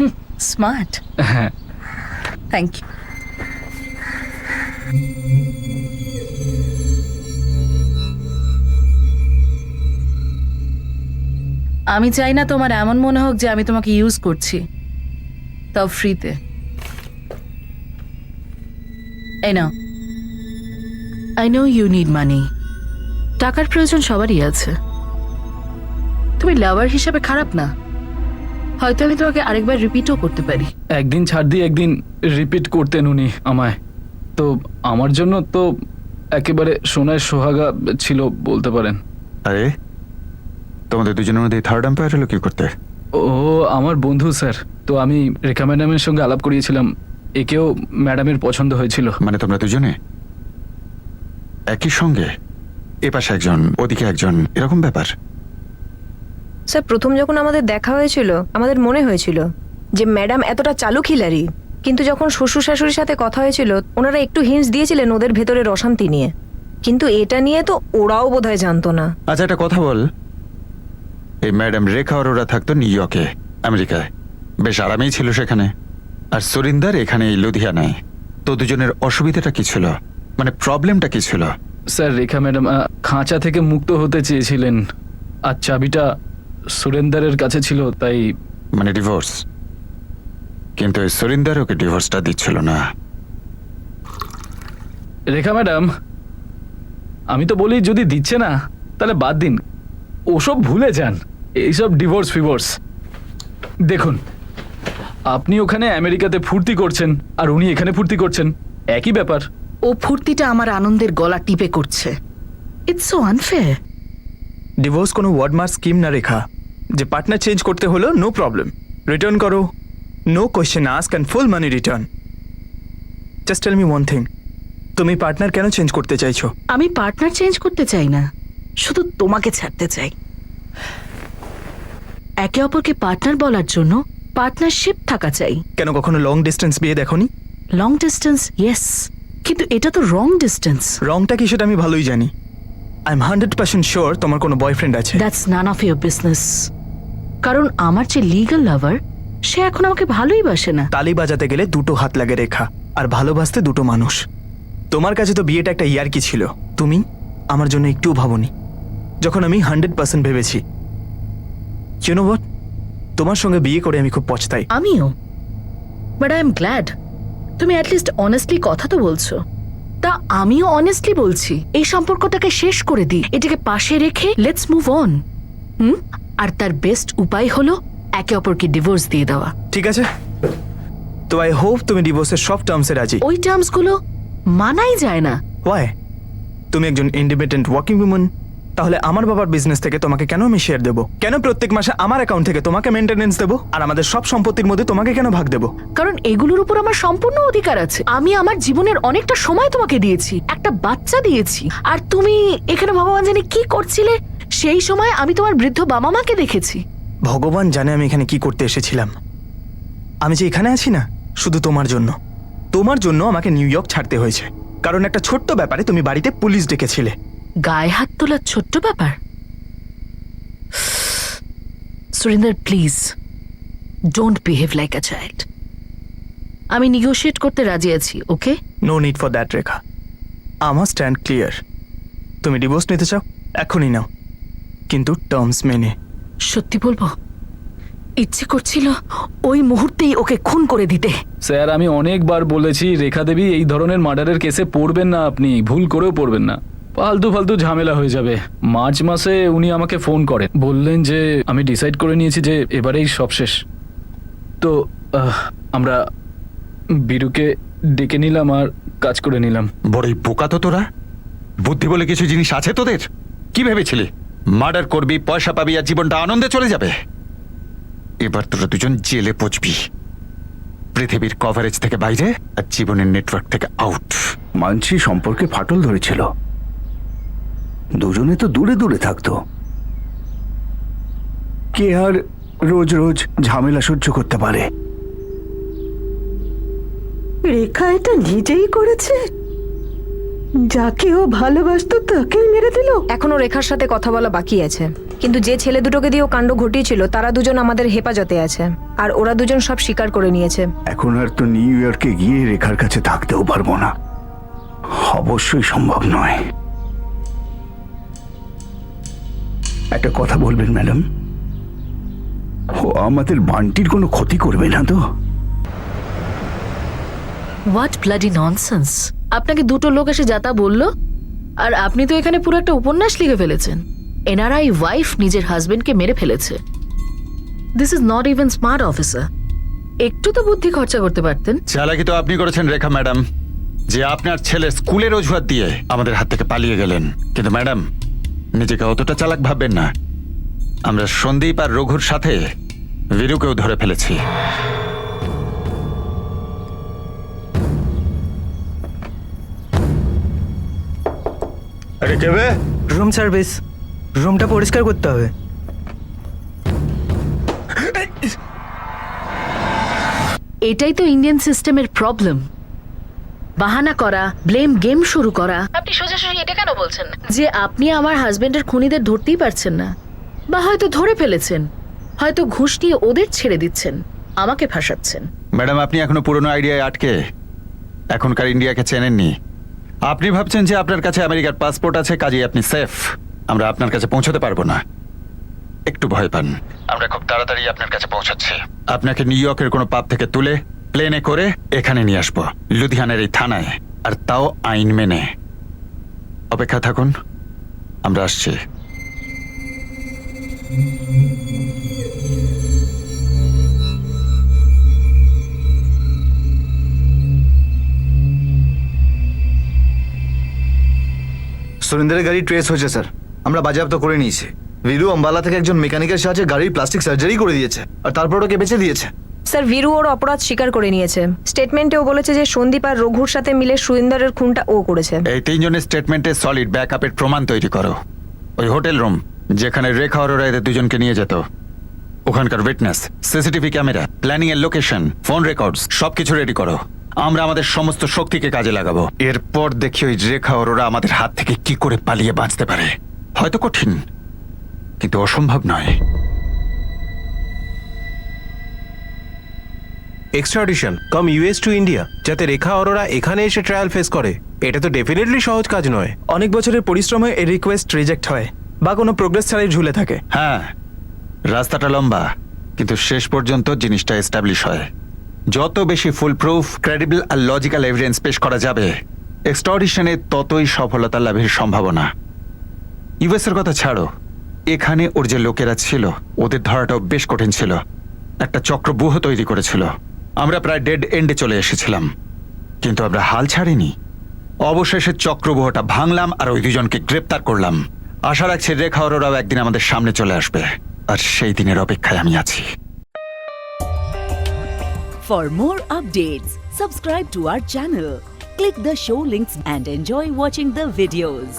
স্মার্ট। হ্যাঁ, থ্যাংক ইউ। আমি চাই না তোমার এমন মনে হোক যে আমি তোমাকে ইউজ করছি, তাও ফ্রিতে। এই নাও। I know you need money. টাকার প্রয়োজন সবারই আছে। তুমি লাভার হিসাবে খারাপ না, হয়তো আমি তোমাকে আরেকবার রিপিটও করতে পারি। একদিন ছাড় দিয়ে একদিন রিপিট করতেন উনি আমায়, তো আমার জন্য তো একেবারে সোনায় সোহাগা ছিল বলতে পারেন। আরে, তোমাদের দুজনের মধ্যে থার্ড এম্পায়ার হলো কি করতে? ও আমার বন্ধু স্যার, তো আমি রেখা ম্যাডামের সঙ্গে আলাপ করিয়েছিলাম, একেও ম্যাডামের পছন্দ হয়েছিল। মানে তোমরা দুজনে একই সঙ্গে, এ পাশে একজন ওদিকে একজন, এরকম ব্যাপার? স্যার, প্রথম যখন আমাদের দেখা হয়েছিল আমাদের মনে হয়েছিল যে ম্যাডাম এতটা চালু খিলাড়ি, কিন্তু যখন শ্বশুর শাশুড়ির সাথে কথা হয়েছিল ওনারা একটু হিন্টস দিয়েছিলেন ওদের ভেতরের অশান্তি নিয়ে, কিন্তু এটা নিয়ে তো ওরাও বোধহয় জানতো না। আচ্ছা, একটা কথা বল, এই ম্যাডাম রেখা অরোরা থাকতো নিউ ইয়র্কে, আমেরিকায়, বেশ আরামেই ছিল সেখানে। আর সুরিন্দার এখানে এই লুধিয়ানায়। তো দুজনের অসুবিধাটা কি ছিল, মানে প্রবলেমটা কি ছিল? স্যার রেখা ম্যাডাম খাঁচা থেকে মুক্ত হতে চেয়েছিলেন, আর চাবিটা সুরেন্দারের কাছে ছিল, তাই মানে ডিভোর্স। কিন্তু এই সুরিন্দার ওকে ডিভোর্সটা দিচ্ছিল না। রেখা ম্যাডাম, আমি তো বলি যদি দিচ্ছে না তাহলে বাদ দিন, ওসব ভুলে যান, এইসব ডিভোর্স ফিভোর্স। দেখুন, আপনি ওখানে আমেরিকাতে ফুর্তি করছেন আর উনি এখানে ফুর্তি করছেন, একই ব্যাপার। ও ফুর্তিটা আমার আনন্দের গলা টিপে করছে। It's so unfair. ডিভোর্স কোনো ওয়ার্ডমার্ক স্কিম না রেখা, যে পার্টনার চেঞ্জ করতে হলো নো প্রবলেম, রিটার্ন করো, no question ask and full money return. Just tell me one thing, তুমি পার্টনার কেন চেঞ্জ করতে চাইছো? আমি পার্টনার চেঞ্জ করতে চাই না, শুধু তোমাকে ছাড়তে চাই। একে অপরকে পার্টনার বলার জন্য পার্টনারশিপ থাকা চাই। কেন কখনো লং ডিস্টেন্স বিয়ে দেখোনি? লং ডিস্টেন্স ইয়েস, কিন্তু এটা তো রং ডিস্টেন্স। রংটা কি সেটা আমি ভালোই জানি। আই এম 100% শিওর তোমার কোনো বয়ফ্রেন্ড আছে। That's none of your business. কারণ আমার যে লিগ্যাল লাভার, সে এখন আমাকে ভালোই বাসে না। তালি বাজাতে গেলে দুটো হাত লাগে রেখা, আর ভালোবাসতে দুটো মানুষ। তোমার কাছে তো বিয়েটা একটা ইয়ার্কি ছিল, তুমি আমার জন্য একটুও ভাবনি, যখন আমি 100% ভেবেছি। ইউ নো হোয়াট, তোমার সঙ্গে বিয়ে করে আমি খুব পছতাই। আমিও, বাট আই এম গ্ল্যাড তুমি অ্যাটলিস্ট অনেস্টলি কথা তো বলছো। তা আমিও অনেস্টলি বলছি, এই সম্পর্কটাকে শেষ করে দিই, এটাকে পাশে রেখে লেটস মুভ অন। আর তার বেস্ট উপায় হলো একে অপরকে ডিভোর্স দিয়ে দেওয়া। ঠিক আছে, তো আই হোপ তুমি ডিভোর্সের সব টার্মসে রাজি। ওই টার্মসগুলো মানাই যায় না। ওয়াই? তুমি একজন ইন্ডিপেন্ডেন্ট ওয়ার্কিং উইমেন, তাহলে আমার বাবার বিজনেস থেকে তোমাকে কেন আমি শেয়ার দেবো? কেন প্রত্যেক মাসে আমার অ্যাকাউন্ট থেকে তোমাকে মেইনটেনেন্স দেবো? আর আমাদের সব সম্পত্তির মধ্যে তোমাকে কেন ভাগ দেবো? কারণ এগুলোর উপর আমার সম্পূর্ণ অধিকার আছে। আমি আমার জীবনের অনেকটা সময় তোমাকে দিয়েছি, একটা বাচ্চা দিয়েছি, আর তুমি এখানে ভগবান জানে কি করছিলে। সেই সময় আমি তোমার বৃদ্ধ বাবা মাকে দেখেছি। ভগবান জানে আমি এখানে কি করতে এসেছিলাম। আমি যে এখানে আছি না, শুধু তোমার জন্য। তোমার জন্য আমাকে নিউ ইয়র্ক ছাড়তে হয়েছে, কারণ একটা ছোট্ট ব্যাপারে তুমি বাড়িতে পুলিশ ডেকেছিলে। গায়ে হাত তোলার ছোট্ট ব্যাপার? Surinder please don't behave like a child. আমি নিগোশিয়েট করতে রাজি আছি, ওকে? নো নিড ফর দ্যাট রেখা, আমার স্ট্যান্ড ক্লিয়ার। তুমি ডিভোর্স নিতে চাও, এখনই নাও, কিন্তু টার্মস মেনে। সত্যি বলবো, ইচ্ছে করছিল ওই মুহূর্তেই ওকে খুন করে দিতে। স্যার আমি অনেকবার বলেছি রেখা দেবী এই ধরনের মার্ডারের কেসে পড়বেন না, আপনি ভুল করেও পড়বেন না, ফালতু ফালতু ঝামেলা হয়ে যাবে। মার্চ মাসে উনি আমাকে ফোন করেন, বললেন যে আমি ডিসাইড করে নিয়েছি যে এবারেই সব শেষ। তো আমরা বীরুকে ডেকে নিলাম আর কাজ করে নিলাম। বড়ই বোকা তো তোরা, বুদ্ধি বলে কিছু জিনিস আছে তোদের? কি ভেবেছিলি মার্ডার করবি, পয়সা পাবি আর জীবনটা আনন্দে চলে যাবে? এবার তোরা দুজন জেলে পচবি, পৃথিবীর কভারেজ থেকে বাইরে আর জীবনের নেটওয়ার্ক থেকে আউট। মানছি সম্পর্কে ফাটল ধরেছিল, দুজনে তো দূরে দূরে থাকতো। কে আর রোজ রোজ ঝামেলা সহ্য করতে পারে? রেখা এটা নিজেই করেছে, যাকে ও ভালোবাসতো তাকেই মেরে দিল। এখনো রেখার সাথে কথা বলা বাকি আছে, কিন্তু যে ছেলে দুটোকে দিয়ে ও কাণ্ড ঘটিয়েছিল তারা দুজন আমাদের হেফাজতে আছে, আর ওরা দুজন সব স্বীকার করে নিয়েছে। এখন আর তো নিউ ইয়র্কে গিয়ে রেখার কাছে থাকতেও পারবো না, অবশ্যই সম্ভব নয়। একটা কথা বলবেন ম্যাডাম, ও আমাদের বান্টির কোনো ক্ষতি করবে না তো? What bloody nonsense! আপনাকে দুটো লোক এসে যাতা বললো, আর আপনি তো এখানে পুরো একটা উপন্যাস লিখে ফেলেছেন। এনআরআই ওয়াইফ নিজের হাজবেন্ডকে মেরে ফেলেছে। This is not even smart officer. একটু তো বুদ্ধি খরচা করতে পারতেন। চালাকি তো আপনি করেছেন রেখা ম্যাডাম, যে আপনার ছেলে স্কুলের অজুহাত দিয়ে আমাদের হাত থেকে পালিয়ে গেলেন। কিন্তু ম্যাডাম, নিজেকে অতটা চালাক ভাববেন না। আমরা সন্দীপ আর রঘুর সাথে বীরুকেও ধরে ফেলেছি। আরে কেবে? রুম সার্ভিস, রুমটা পরিষ্কার করতে হবে। এটাই তো ইন্ডিয়ান সিস্টেমের প্রবলেম। বাহানা করা, ব্লেম গেম শুরু করা। আপনি সোজাসুজি এটা কেন বলছেন যে আপনি আমার হাজবেন্ডের খুনিদের ধরতেই পারছেন না, বা হয়তো ধরে ফেলেছেন, হয়তো ঘুষ নিয়ে ওদের ছেড়ে দিচ্ছেন, আমাকে ফাঁসাচ্ছেন। ম্যাডাম, আপনি এখনো পুরনো আইডিয়ায় আটকে এখনকার ইন্ডিয়াকে চেনেননি। আপনি ভাবছেন যে আপনার কাছে আমেরিকার পাসপোর্ট আছে, কাজেই আপনি সেফ। আমরা আপনার কাছে পৌঁছতে পারবো না, একটু ভয় পান। আমরা খুব তাড়াতাড়ি আপনার কাছে পৌঁছাচ্ছি। আপনাকে নিউ ইয়র্কের কোনো পাব থেকে তুলে প্লেনে করে এখানে নিয়ে আসবো, লুধিয়ানার এই থানায়, আর তাও আইন মেনে। অপেক্ষা থাকুন, আমরা আসছি। সুরিন্দরের গাড়ি ট্রেস হয়েছে স্যার, আমরা বাজেয়াপ্ত করে নিয়েছি। ভিরু আম্বালা থেকে একজন মেকানিকের সাহায্যে গাড়ির প্লাস্টিক সার্জারি করে দিয়েছে, আর তারপর ওকে বেঁচে দিয়েছে। স্যার, ভিরু ওর অপরাধ স্বীকার করে নিয়েছে। স্টেটমেন্টেও বলেছে যে সন্দীপ আর রঘুর সাথে মিলে সুরিন্দরের খুনটা ও করেছে। এই তিনজনের স্টেটমেন্টে সলিড ব্যাকআপের প্রমাণ তৈরি করো। ওই হোটেল রুম যেখানে রেখা অরোরা এদের দুজনকে নিয়ে যেত, ওখানকার উইটনেস, সিসিটিভি ক্যামেরা, প্ল্যানিং এর লোকেশন, ফোন রেকর্ডস সবকিছু রেডি করো। আমরা আমাদের সমস্ত শক্তিকে কাজে লাগাবো। এরপর দেখি ওই রেখা অরোরা আমাদের হাত থেকে কি করে পালিয়ে বাঁচতে পারে। হয়তো কঠিন, কিন্তু অসম্ভব নয়। Extradition come US to India, যাতে রেখা অরোরা এখানে এসে ট্রায়াল ফেস করে, এটা তো ডেফিনেটলি সহজ কাজ নয়। অনেক বছরের পরিশ্রমে এই রিকোয়েস্ট রিজেক্ট হয় বা কোনো প্রোগ্রেস ছাড়াই ঝুলে থাকে। হ্যাঁ, রাস্তাটা লম্বা, কিন্তু শেষ পর্যন্ত জিনিসটা এস্টাবলিশ হয়। যত বেশি ফুল প্রুফ, ক্রেডিবল আর লজিক্যাল এভিডেন্স পেশ করা যাবে, এক্সট্রাডিশনে ততই সফলতা লাভের সম্ভাবনা। ইউএস এর কথা ছাড়ো, এখানে ওর যে লোকেরা ছিল, ওদের ধরাটাও বেশ কঠিন ছিল। একটা চক্রব্যূহ তৈরি করেছিল। আমরা প্রায় ডেড এন্ডে চলে এসেছিলাম, কিন্তু আমরা হাল ছাড়িনি। অবশেষে চক্রব্যূহটা ভাঙলাম আর ওই দুজনকে গ্রেপ্তার করলাম। আশা রাখছি রেখা অরোরাও একদিন আমাদের সামনে চলে আসবে, আর সেই দিনের অপেক্ষায় আমি আছি। For more updates, subscribe to our channel, click the show links and enjoy watching the videos.